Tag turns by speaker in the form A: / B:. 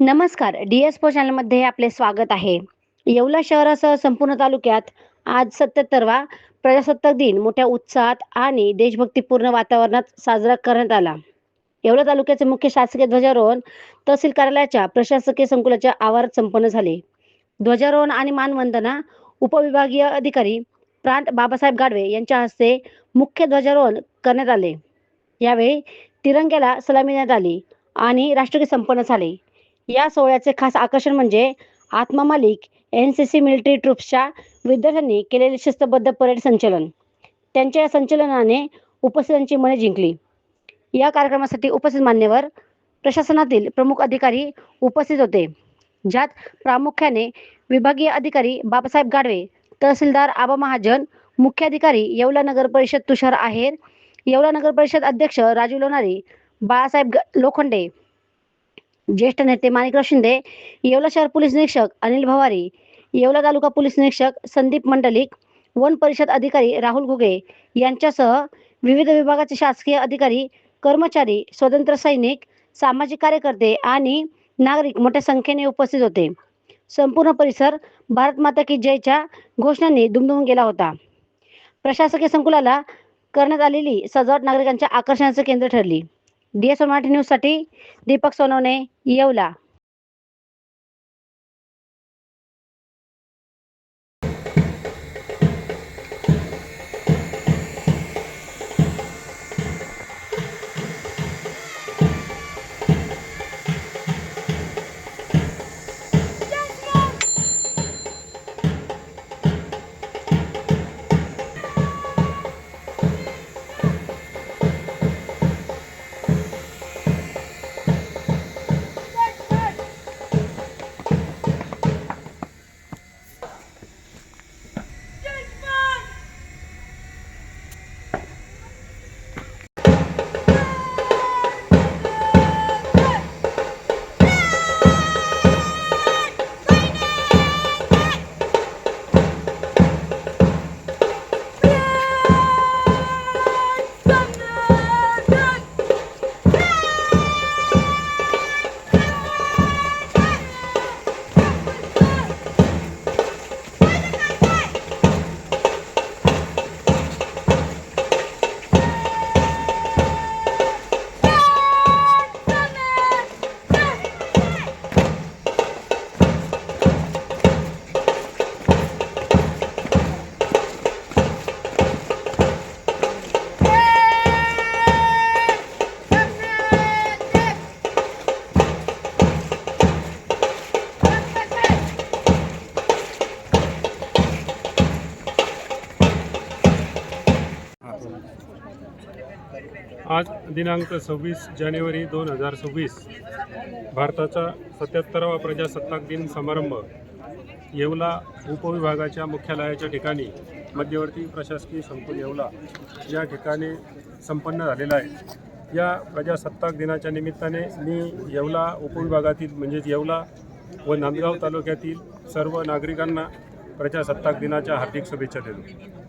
A: नमस्कार. डी-एस-पो चॅनलमध्ये आपले स्वागत आहे. येवला शहरासह संपूर्ण तालुक्यात आज 77वा प्रजासत्ताक दिन मोठ्या उत्साहात आणि देशभक्तीपूर्ण वातावरणात साजरा करण्यात आला. येवला तालुक्याचे मुख्य शासकीय ध्वजारोहण तहसील कार्यालयाच्या प्रशासकीय संकुलाच्या आवारात संपन्न झाले. ध्वजारोहण आणि मानवंदना उपविभागीय अधिकारी प्रांत बाबासाहेब गाडवे यांच्या हस्ते मुख्य ध्वजारोहण करण्यात आले. यावेळी तिरंग्याला सलामी देण्यात आली आणि राष्ट्रगीत संपन्न झाले. या सोहळ्याचे खास आकर्षण म्हणजे आत्मा मालिक एनसीसी मिलिटरी ट्रुप्सच्या विद्यार्थ्यांनी केलेले शिस्तबद्ध परेड संचलन. त्यांच्या या संचलनाने उपस्थितांची मने जिंकली. या कार्यक्रमासाठी उपस्थित मान्यवर प्रशासनातील प्रमुख अधिकारी उपस्थित होते, ज्यात प्रामुख्याने विभागीय अधिकारी बाबासाहेब गाडवे, तहसीलदार आबा महाजन, मुख्य अधिकारी येवला नगर परिषद तुषार आहेर, येवला नगर परिषद अध्यक्ष राजू लोणारी, बाळासाहेब लोखंडे, ज्येष्ठ नेते माणिकराव शिंदे, येवला शहर पोलीस निरीक्षक अनिल भवारी, येवला तालुका पोलीस निरीक्षक संदीप मंडलिक, वन परिषद अधिकारी राहुल घुगे यांच्यासह विविध विभागाचे शासकीय अधिकारी, कर्मचारी, स्वतंत्र सैनिक, सामाजिक कार्यकर्ते आणि नागरिक मोठ्या संख्येने उपस्थित होते. संपूर्ण परिसर भारत माता की जयच्या घोषणांनी दुमदुमून गेला होता. प्रशासकीय संकुलाला करण्यात आलेली सजावट नागरिकांच्या आकर्षणाचे केंद्र ठरली. डी-एस मराठी न्यूजसाठी दीपक सोनवणे, येवला.
B: आज दिनांक 26 जानेवारी 2026 भारताचा 77वा प्रजासत्ताक दिन समारंभ येवला उपविभागाच्या मुख्यालयाच्या ठिकाणी मध्यवर्ती प्रशासकीय संकुल येवला या ठिकाणी संपन्न झालेला आहे. या प्रजासत्ताक दिनाच्या निमित्ताने मी येवला उपविभागातील म्हणजेच येवला व नांदगाव तालुक्यातील सर्व नागरिकांना प्रजासत्ताक दिनाच्या हार्दिक शुभेच्छा देतो.